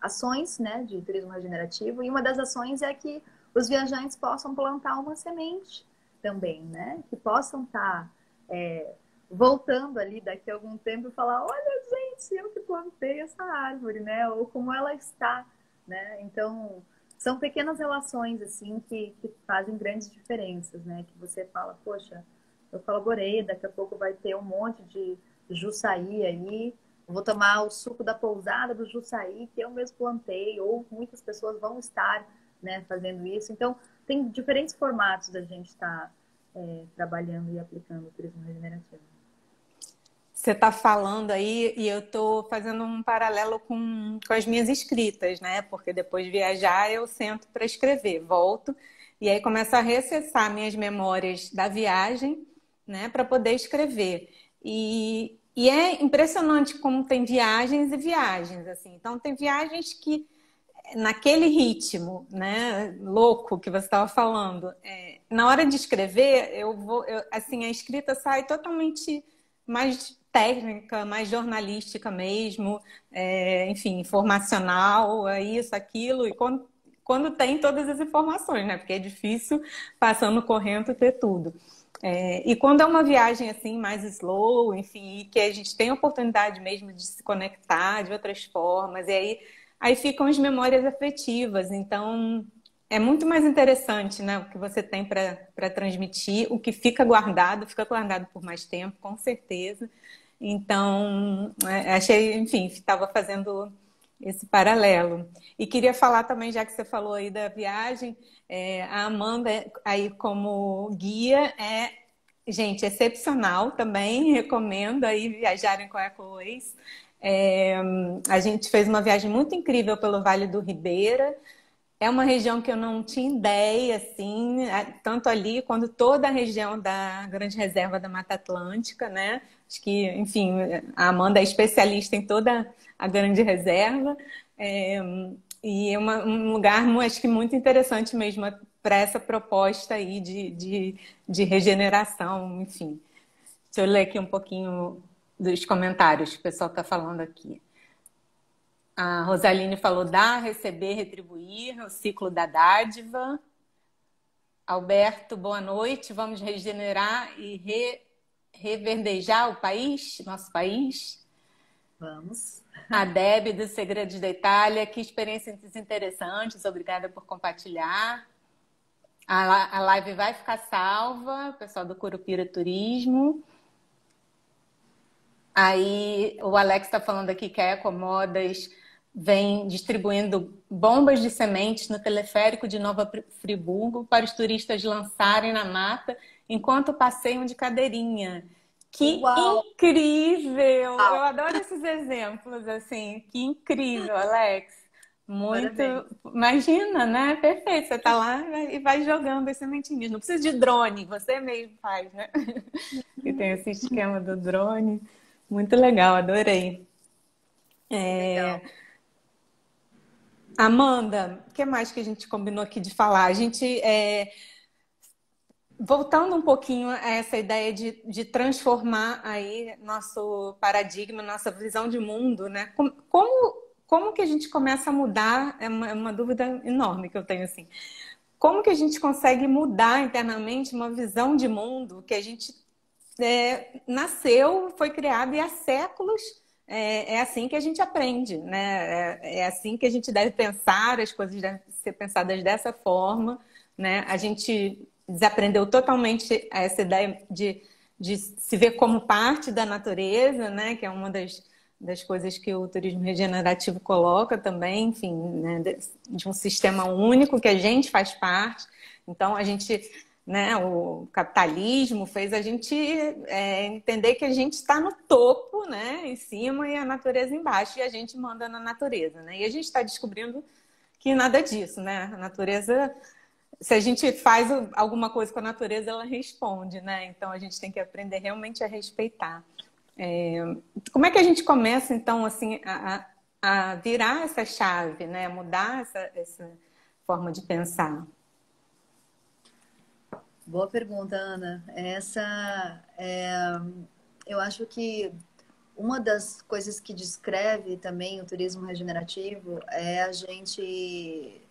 Speaker 2: ações, né, de turismo regenerativo, e uma das ações é que os viajantes possam plantar uma semente também, né? Que possam estar voltando ali daqui a algum tempo e falar, olha, gente, eu que plantei essa árvore, né? Ou como ela está, né? Então, são pequenas relações, assim, que fazem grandes diferenças, né? Que você fala, poxa, eu colaborei, daqui a pouco vai ter um monte de Jussaí aí, eu vou tomar o suco da pousada do Jussaí, que eu mesmo plantei, ou muitas pessoas vão estar né, fazendo isso. Então, tem diferentes formatos da gente estar trabalhando e aplicando o turismo regenerativo.
Speaker 1: Você está falando aí e eu estou fazendo um paralelo com as minhas escritas, né? Porque depois de viajar eu sento para escrever, volto e aí começo a reacessar minhas memórias da viagem, né? Para poder escrever. E é impressionante como tem viagens e viagens, assim. Então tem viagens que naquele ritmo, né, louco que você estava falando, na hora de escrever, assim, a escrita sai totalmente mais técnica, mais jornalística mesmo, enfim, informacional, isso, aquilo, e quando tem todas as informações, né, porque é difícil, passando correndo, ter tudo. E quando é uma viagem assim mais slow, enfim, e que a gente tem a oportunidade mesmo de se conectar de outras formas, e aí ficam as memórias afetivas. Então, é muito mais interessante, né, o que você tem para transmitir, o que fica guardado por mais tempo, com certeza. Então, achei, enfim, estava fazendo esse paralelo. E queria falar também, já que você falou aí da viagem, a Amanda aí como guia gente, excepcional também, recomendo aí viajarem com a EcoWays. A gente fez uma viagem muito incrível pelo Vale do Ribeira. É uma região que eu não tinha ideia, assim, tanto ali quanto toda a região da Grande Reserva da Mata Atlântica, né? Acho que, enfim, a Amanda é especialista em toda a Grande Reserva. E é um lugar, acho que muito interessante mesmo para essa proposta aí de regeneração, enfim. Deixa eu ler aqui um pouquinho dos comentários que o pessoal está falando aqui. A Rosaline falou dar, receber, retribuir, o ciclo da dádiva. Alberto, boa noite. Vamos regenerar e reverdejar o país, nosso país?
Speaker 2: Vamos.
Speaker 1: A Deb, do Segredos da Itália. Que experiências interessantes. Obrigada por compartilhar. A live vai ficar salva. Pessoal do Curupira Turismo. Aí o Alex está falando aqui que a Ecomodas vem distribuindo bombas de sementes no teleférico de Nova Friburgo para os turistas lançarem na mata enquanto passeiam de cadeirinha. Que
Speaker 2: Uau!
Speaker 1: incrível!
Speaker 2: Uau!
Speaker 1: Eu adoro esses exemplos, assim. Que incrível, Alex. Muito.
Speaker 2: Parabéns.
Speaker 1: Imagina, né? Perfeito. Você está lá e vai jogando as sementinhas. Não precisa de drone, você mesmo faz, né? E tem esse esquema do drone. Muito legal, adorei.
Speaker 2: Legal.
Speaker 1: Amanda, o que mais que a gente combinou aqui de falar? A gente, voltando um pouquinho a essa ideia de transformar aí nosso paradigma, nossa visão de mundo, né? Como que a gente começa a mudar? É uma dúvida enorme que eu tenho, assim. Como que a gente consegue mudar internamente uma visão de mundo que a gente nasceu, foi criado e há séculos é assim que a gente aprende, né? É assim que a gente deve pensar, as coisas devem ser pensadas dessa forma, né? A gente desaprendeu totalmente essa ideia de se ver como parte da natureza, né? Que é uma das coisas que o turismo regenerativo coloca também, enfim, né? De um sistema único que a gente faz parte. Então, a gente, né, o capitalismo fez a gente entender que a gente está no topo, né, em cima, e a natureza embaixo, e a gente manda na natureza, né? E a gente está descobrindo que nada disso, né? A natureza, se a gente faz alguma coisa com a natureza, ela responde, né? Então a gente tem que aprender realmente a respeitar. Como é que a gente começa, então, assim, a virar essa chave, né? Mudar essa forma de pensar?
Speaker 2: Boa pergunta, Ana. Eu acho que uma das coisas que descreve também o turismo regenerativo é a gente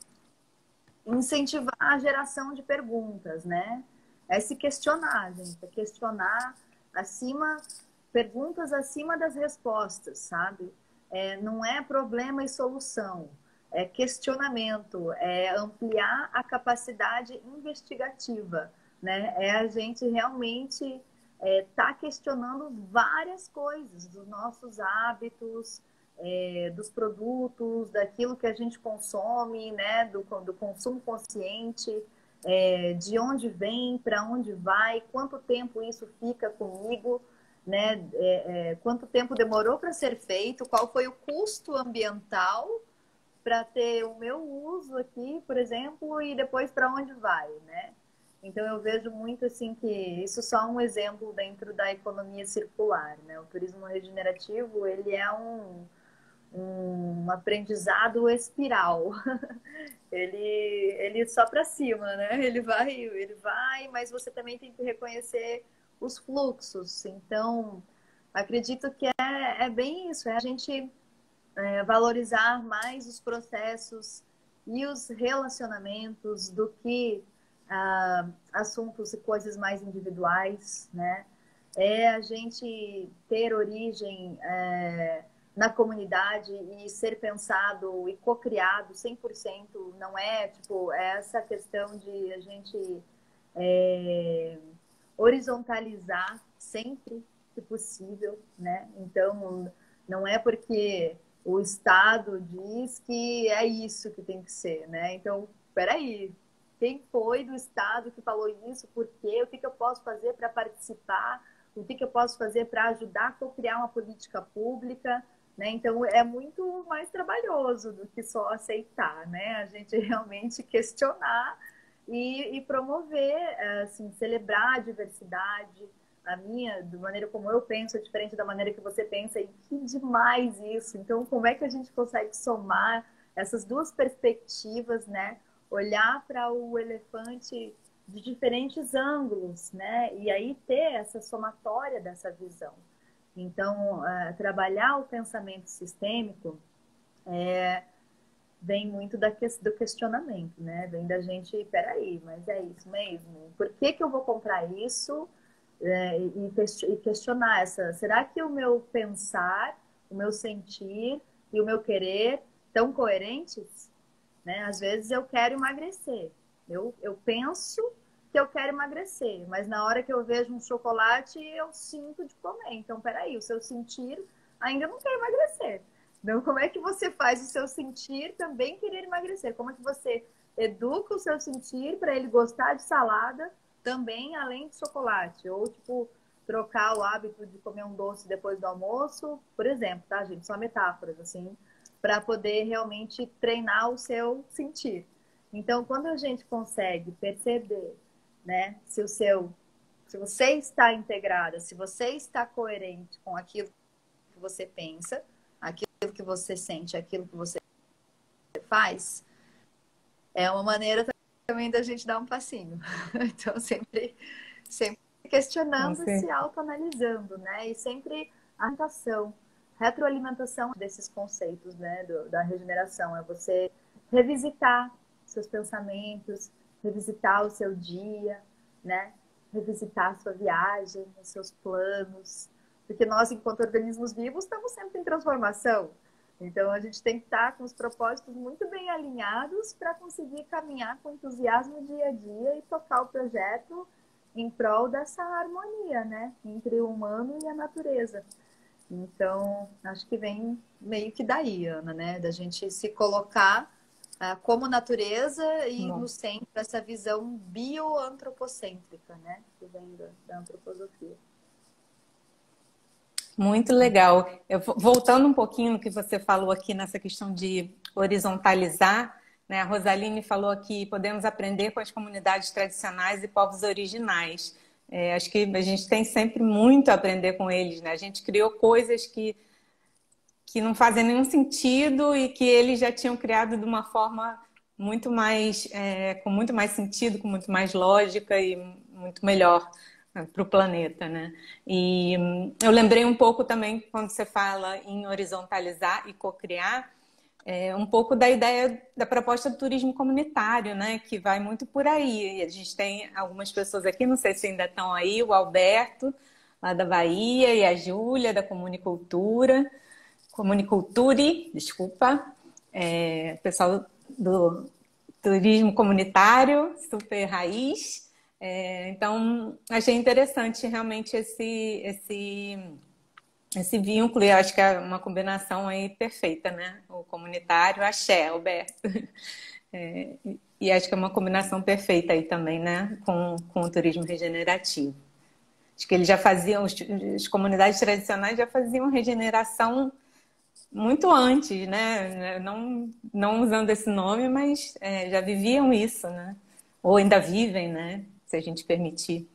Speaker 2: incentivar a geração de perguntas, né? É se questionar, gente, é questionar perguntas acima das respostas, sabe? Não é problema e solução, é questionamento, é ampliar a capacidade investigativa, né? É a gente realmente tá questionando várias coisas dos nossos hábitos, dos produtos, daquilo que a gente consome, né? Do consumo consciente, de onde vem, para onde vai, quanto tempo isso fica comigo, né? Quanto tempo demorou para ser feito, qual foi o custo ambiental para ter o meu uso aqui, por exemplo, e depois para onde vai, né? Então eu vejo muito assim que isso é só um exemplo dentro da economia circular, né? O turismo regenerativo, ele é um aprendizado espiral. Ele só para cima, né? Ele vai, mas você também tem que reconhecer os fluxos. Então, acredito que é bem isso, é a gente valorizar mais os processos e os relacionamentos do que assuntos e coisas mais individuais, né? É a gente ter origem na comunidade e ser pensado e co-criado 100%, não é tipo essa questão de a gente horizontalizar sempre que possível, né? Então, não é porque o Estado diz que é isso que tem que ser, né? Então, peraí, quem foi do Estado que falou isso? Por quê? O que eu posso fazer para participar? O que eu posso fazer para ajudar a co-criar uma política pública? Né? Então, é muito mais trabalhoso do que só aceitar, né? A gente realmente questionar e promover, assim, celebrar a diversidade. A minha, da maneira como eu penso, é diferente da maneira que você pensa, e que demais isso. Então, como é que a gente consegue somar essas duas perspectivas, né? Olhar para o elefante de diferentes ângulos, né? E aí ter essa somatória dessa visão. Então, trabalhar o pensamento sistêmico vem muito do questionamento, né? Vem da gente, peraí, mas é isso mesmo? Por que eu vou comprar isso? E questionar será que o meu pensar, o meu sentir e o meu querer estão coerentes? Né? Às vezes eu quero emagrecer. Eu penso que eu quero emagrecer, mas na hora que eu vejo um chocolate, eu sinto de comer. Então, peraí, o seu sentir ainda não quer emagrecer. Então, como é que você faz o seu sentir também querer emagrecer? Como é que você educa o seu sentir para ele gostar de salada também, além de chocolate? Ou, tipo, trocar o hábito de comer um doce depois do almoço, por exemplo, tá, gente? Só metáforas, assim, para poder realmente treinar o seu sentir. Então, quando a gente consegue perceber, né, se você está integrada, se você está coerente com aquilo que você pensa, aquilo que você sente, aquilo que você faz, é uma maneira também da gente dar um passinho. Então, sempre questionando e se autoanalisando, né? E sempre a retroalimentação desses conceitos, né? Da regeneração. É você revisitar seus pensamentos, revisitar o seu dia, né? Revisitar a sua viagem, os seus planos. Porque nós, enquanto organismos vivos, estamos sempre em transformação. Então, a gente tem que estar com os propósitos muito bem alinhados para conseguir caminhar com entusiasmo dia a dia e tocar o projeto em prol dessa harmonia, né? Entre o humano e a natureza. Então, acho que vem meio que daí, Ana, né? Da gente se colocar como natureza e no centro dessa visão bioantropocêntrica, né? Que vem da antroposofia.
Speaker 1: Muito legal. Voltando um pouquinho no que você falou aqui nessa questão de horizontalizar, né? A Rosaline falou aqui, podemos aprender com as comunidades tradicionais e povos originais. Acho que a gente tem sempre muito a aprender com eles, né? A gente criou coisas que não fazem nenhum sentido e que eles já tinham criado de uma forma muito mais, com muito mais sentido, com muito mais lógica e muito melhor para o planeta, né? E eu lembrei um pouco também, quando você fala em horizontalizar e co-criar, um pouco da ideia da proposta do turismo comunitário, né? Que vai muito por aí. E a gente tem algumas pessoas aqui, não sei se ainda estão aí, o Alberto, lá da Bahia, e a Júlia, da Comuniculture, desculpa, pessoal do turismo comunitário, super raiz. Então, achei interessante realmente esse vínculo, e eu acho que é uma combinação aí perfeita, né? O comunitário, axé, Alberto. É, e acho que é uma combinação perfeita aí também, né? Com o turismo regenerativo. Acho que eles já faziam, as comunidades tradicionais já faziam regeneração muito antes, né? Não usando esse nome, mas já viviam isso, né? Ou ainda vivem, né? Se a gente permitir.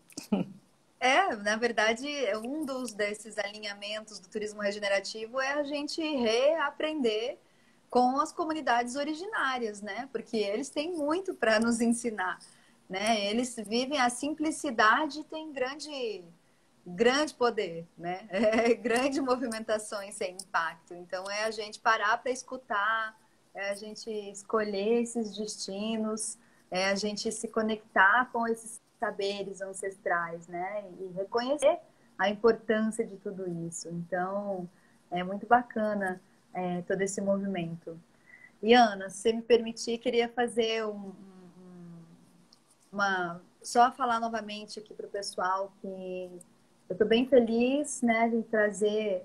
Speaker 2: Na verdade, um desses alinhamentos do turismo regenerativo é a gente reaprender com as comunidades originárias, né? Porque eles têm muito para nos ensinar, né? Eles vivem a simplicidade e têm grande poder, né? Grande movimentações sem impacto. Então, é a gente parar para escutar, é a gente escolher esses destinos, é a gente se conectar com esses saberes ancestrais, né? E reconhecer a importância de tudo isso. Então, é muito bacana todo esse movimento. E, Ana, se você me permitir, queria fazer só falar novamente aqui para o pessoal que eu estou bem feliz, né, de trazer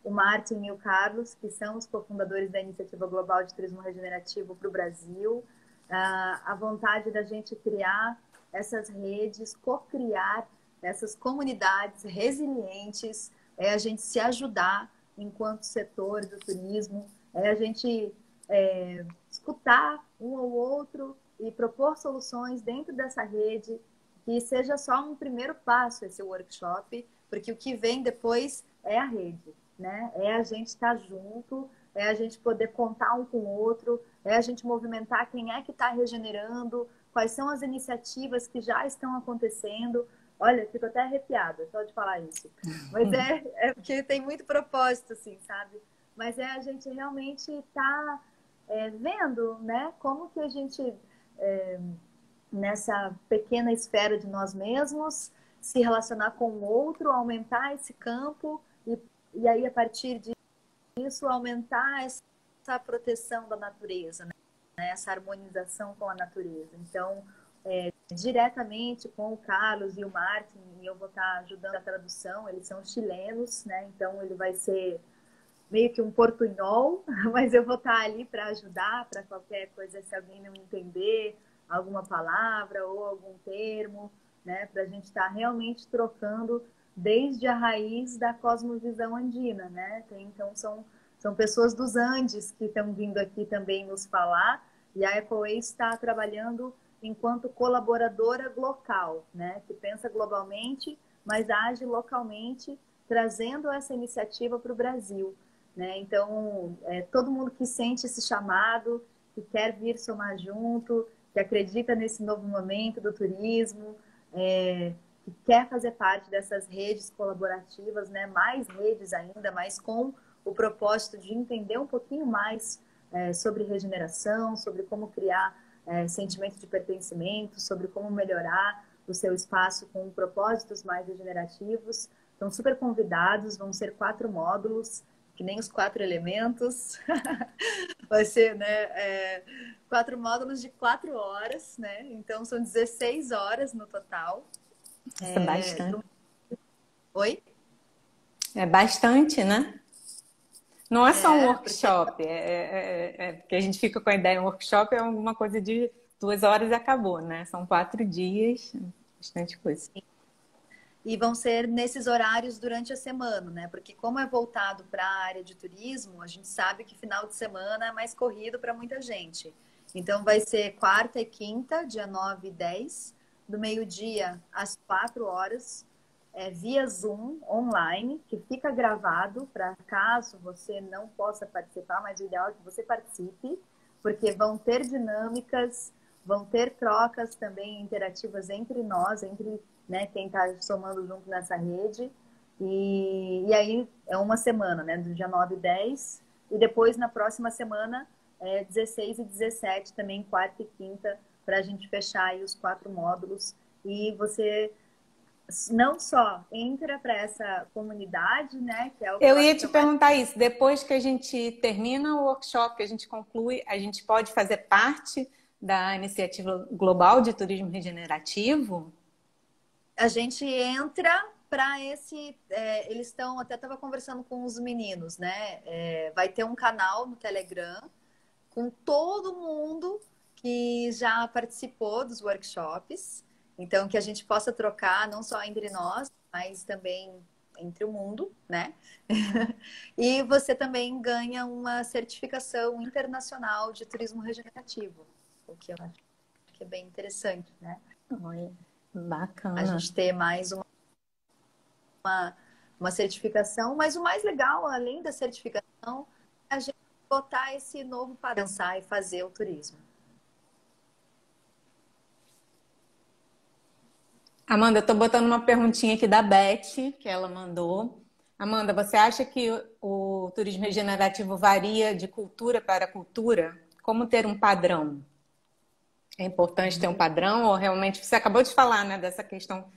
Speaker 2: o Martin e o Carlos, que são os cofundadores da Iniciativa Global de Turismo Regenerativo para o Brasil. A vontade da gente criar essas redes, co-criar essas comunidades resilientes, é a gente se ajudar enquanto setor do turismo, é a gente escutar um ao outro e propor soluções dentro dessa rede, que seja só um primeiro passo esse workshop, porque o que vem depois é a rede, né? É a gente estar junto, é a gente poder contar um com o outro, é a gente movimentar quem é que está regenerando, quais são as iniciativas que já estão acontecendo. Olha, fico até arrepiada só de falar isso. Mas é porque tem muito propósito, assim, sabe? Mas a gente realmente está vendo, né, como que a gente, nessa pequena esfera de nós mesmos, se relacionar com o outro, aumentar esse campo e aí, a partir disso, aumentar essa proteção da natureza, né? Essa harmonização com a natureza. Então, diretamente com o Carlos e o Martin, e eu vou estar ajudando a tradução, eles são chilenos, né? Então, ele vai ser meio que um portunhol, mas eu vou estar ali para ajudar, para qualquer coisa, se alguém não entender alguma palavra ou algum termo, né, para a gente estar realmente trocando desde a raiz da cosmovisão andina, né? Então são pessoas dos Andes que estão vindo aqui também nos falar, e a EcoWay está trabalhando enquanto colaboradora local, né, que pensa globalmente, mas age localmente, trazendo essa iniciativa para o Brasil. Né? Então, todo mundo que sente esse chamado, que quer vir somar junto, que acredita nesse novo momento do turismo, que quer fazer parte dessas redes colaborativas, né? Mais redes ainda, mas com o propósito de entender um pouquinho mais sobre regeneração, sobre como criar sentimento de pertencimento, sobre como melhorar o seu espaço com propósitos mais regenerativos. Estão super convidados, vão ser 4 módulos, que nem os 4 elementos. Vai ser, né, 4 módulos de 4 horas, né? Então, são 16 horas no total.
Speaker 1: Isso é bastante.
Speaker 2: Oi?
Speaker 1: É bastante, né? Não é só um workshop,
Speaker 2: Porque...
Speaker 1: porque a gente fica com a ideia, um workshop é alguma coisa de 2 horas e acabou, né? São 4 dias, bastante coisa.
Speaker 2: E vão ser nesses horários durante a semana, né? Porque como é voltado para a área de turismo, a gente sabe que final de semana é mais corrido para muita gente. Então vai ser quarta e quinta, dia 9 e 10, do meio-dia às 4 horas, via Zoom, online, que fica gravado para caso você não possa participar, mas o ideal é que você participe, porque vão ter dinâmicas, vão ter trocas também interativas entre nós, entre, né, quem está somando junto nessa rede. E aí é uma semana, né, do dia 9 e 10, e depois na próxima semana 16 e 17 também, quarta e quinta, para a gente fechar aí os 4 módulos. E você não só entra para essa comunidade, né, que é o que
Speaker 1: eu ia te perguntar isso, depois que a gente termina o workshop, que a gente conclui, a gente pode fazer parte da Iniciativa Global de Turismo Regenerativo?
Speaker 2: A gente entra para eles estão, até estava conversando com os meninos, né? Vai ter um canal no Telegram com todo mundo que já participou dos workshops. Então, que a gente possa trocar não só entre nós, mas também entre o mundo, né? E você também ganha uma certificação internacional de turismo regenerativo, o que eu acho que é bem interessante, né?
Speaker 1: Olha,
Speaker 2: A
Speaker 1: bacana.
Speaker 2: gente ter mais uma certificação, mas o mais legal, além da certificação, é a gente botar esse novo para pensar e fazer o turismo.
Speaker 1: Amanda, eu estou botando uma perguntinha aqui da Beth, que ela mandou. Amanda, você acha que o turismo regenerativo varia de cultura para cultura? Como ter um padrão? É importante ter um padrão ou realmente você acabou de falar, né, dessa questão,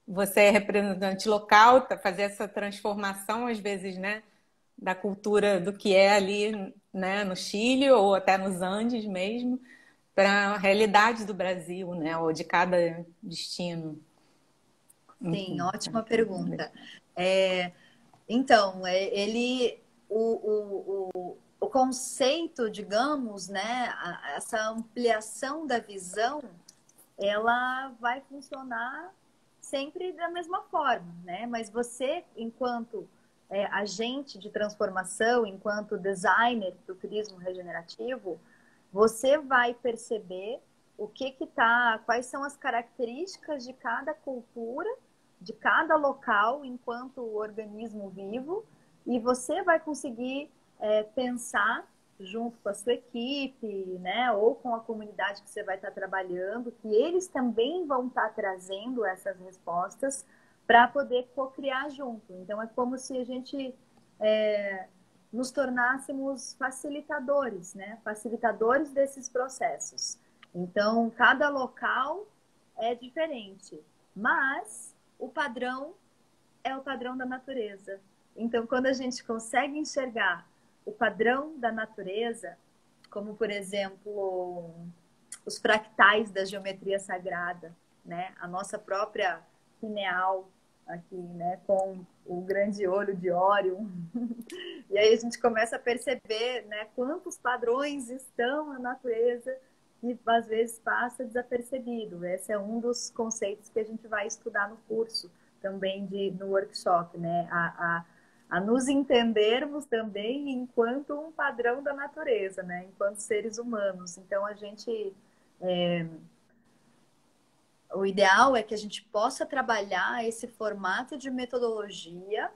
Speaker 1: você é representante local, fazer essa transformação às vezes, né, da cultura do que é ali, né, no Chile ou até nos Andes mesmo, para a realidade do Brasil, né, ou de cada destino.
Speaker 2: Sim,
Speaker 1: Enfim.
Speaker 2: ótima pergunta. É, então, o conceito, digamos, né, essa ampliação da visão, ela vai funcionar sempre da mesma forma, né? Mas você, enquanto agente de transformação, enquanto designer do turismo regenerativo, você vai perceber o que tá, quais são as características de cada cultura, de cada local, enquanto organismo vivo, e você vai conseguir pensar junto com a sua equipe, né, ou com a comunidade que você vai estar trabalhando, que eles também vão estar trazendo essas respostas para poder co-criar junto. Então, é como se a gente nos tornássemos facilitadores, né, facilitadores desses processos. Então, cada local é diferente, mas o padrão é o padrão da natureza. Então, quando a gente consegue enxergar o padrão da natureza, como, por exemplo, os fractais da geometria sagrada, né? A nossa própria pineal aqui, né? Com o grande olho de Órion. E aí a gente começa a perceber, né? Quantos padrões estão na natureza e às vezes passa desapercebido. Esse é um dos conceitos que a gente vai estudar no curso também no workshop, né? A nos entendermos também enquanto um padrão da natureza, né? Enquanto seres humanos. Então, o ideal é que a gente possa trabalhar esse formato de metodologia,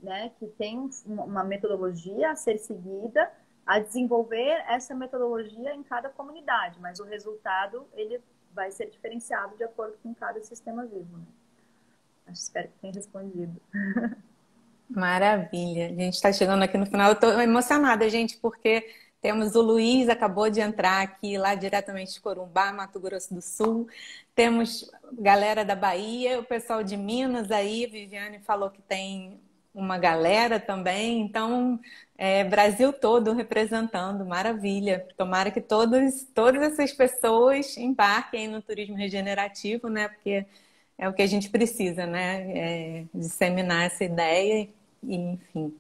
Speaker 2: né? Que tem uma metodologia a ser seguida, a desenvolver essa metodologia em cada comunidade, mas o resultado, ele vai ser diferenciado de acordo com cada sistema vivo, né? Espero que tenha respondido.
Speaker 1: Maravilha. A gente está chegando aqui no final. Eu estou emocionada, gente, porque temos o Luiz, acabou de entrar aqui, lá diretamente de Corumbá, Mato Grosso do Sul. Temos galera da Bahia, o pessoal de Minas aí. Viviane falou que tem uma galera também. Então, Brasil todo representando. Maravilha. Tomara que todas essas pessoas embarquem no turismo regenerativo, né? Porque é o que a gente precisa, né? Disseminar essa ideia e, enfim.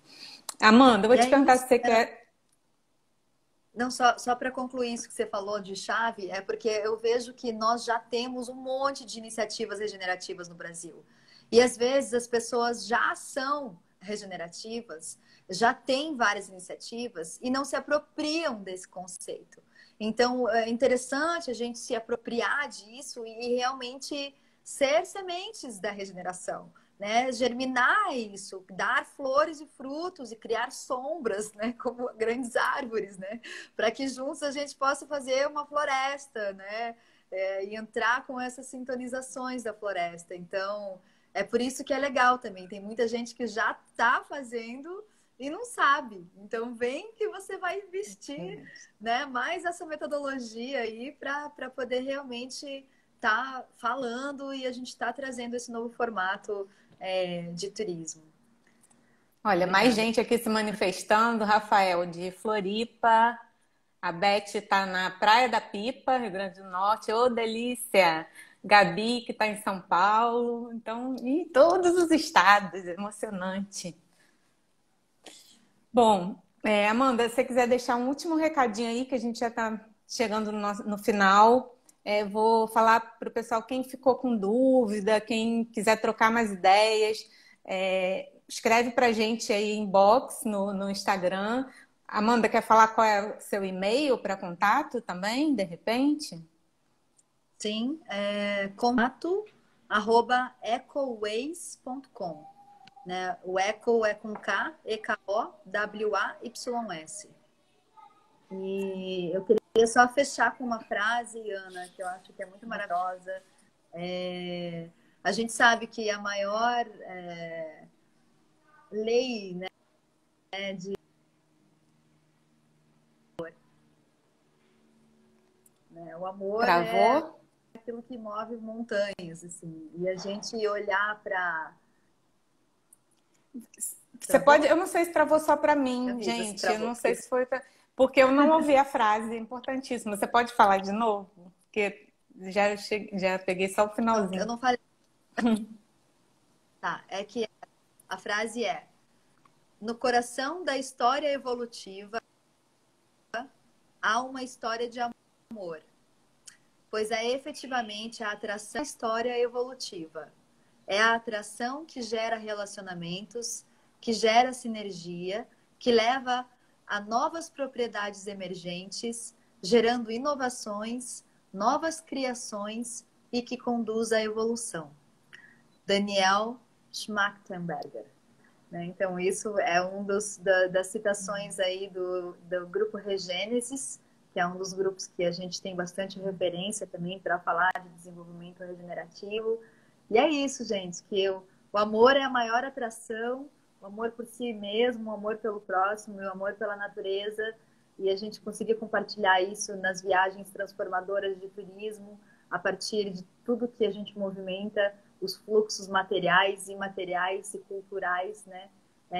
Speaker 1: Amanda, eu vou
Speaker 2: E
Speaker 1: te
Speaker 2: é
Speaker 1: perguntar
Speaker 2: isso,
Speaker 1: se você
Speaker 2: né?
Speaker 1: quer.
Speaker 2: Não, só para concluir isso que você falou de chave, é porque eu vejo que nós já temos um monte de iniciativas regenerativas no Brasil. E às vezes as pessoas já são regenerativas, já têm várias iniciativas e não se apropriam desse conceito. Então é interessante a gente se apropriar disso e realmente ser sementes da regeneração, né? Germinar isso, dar flores e frutos e criar sombras, né? Como grandes árvores, né? Para que juntos a gente possa fazer uma floresta, né? E entrar com essas sintonizações da floresta. Então, é por isso que é legal também. Tem muita gente que já está fazendo e não sabe. Então, vem que você vai investir, né? Mais essa metodologia aí para poder realmente estar falando e a gente está trazendo esse novo formato de turismo.
Speaker 1: Olha, mais
Speaker 2: Obrigada.
Speaker 1: gente aqui se manifestando. Rafael de Floripa. A Beth está na Praia da Pipa, Rio Grande do Norte. Ô, delícia! Gabi, que está em São Paulo. Então, em todos os estados, emocionante. Bom, Amanda, se você quiser deixar um último recadinho aí, que a gente já está chegando no final, vou falar para o pessoal quem ficou com dúvida, quem quiser trocar mais ideias, escreve para a gente aí inbox no Instagram. Amanda, quer falar qual é o seu e-mail para contato também, de repente?
Speaker 2: Sim, contato@ecoways.com, né? O Eco é com K, Ekoways. E eu queria só fechar com uma frase, Ana, que eu acho que é muito maravilhosa. A gente sabe que a maior lei, né, de o amor
Speaker 1: Travou?
Speaker 2: é aquilo que move montanhas, assim. E a gente olhar para...
Speaker 1: Você pode, eu não sei se travou só para mim,
Speaker 2: Avisa se
Speaker 1: gente. Eu
Speaker 2: travou.
Speaker 1: não sei se foi porque eu não ouvi a frase importantíssima. Você pode falar de novo? Porque já peguei só o
Speaker 2: Não,
Speaker 1: finalzinho.
Speaker 2: eu não falei. Tá, é que a frase é: no coração da história evolutiva há uma história de amor, pois é efetivamente a atração da história evolutiva. É a atração que gera relacionamentos, que gera sinergia, que leva a novas propriedades emergentes, gerando inovações, novas criações e que conduz à evolução. Daniel Schmachtenberger. Então, isso é um das citações aí do grupo Regênesis, que é um dos grupos que a gente tem bastante referência também para falar de desenvolvimento regenerativo. E é isso, gente, que o amor é a maior atração, o amor por si mesmo, o amor pelo próximo, o amor pela natureza, e a gente conseguir compartilhar isso nas viagens transformadoras de turismo, a partir de tudo que a gente movimenta, os fluxos materiais, imateriais e culturais, né?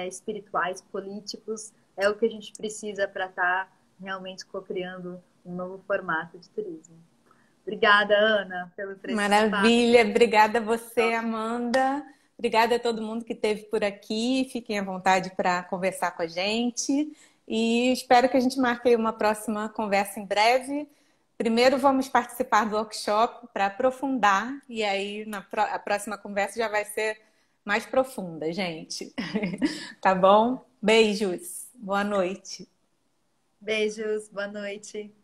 Speaker 2: Espirituais, políticos, é o que a gente precisa para estar realmente co-criando um novo formato de turismo. Obrigada, Ana, pelo
Speaker 1: Maravilha, obrigada a você, Amanda. Obrigada a todo mundo que esteve por aqui. Fiquem à vontade para conversar com a gente. E espero que a gente marque uma próxima conversa em breve. Primeiro vamos participar do workshop para aprofundar, e aí a próxima conversa já vai ser mais profunda, gente. Tá bom? Beijos, boa noite.
Speaker 2: Beijos, boa noite.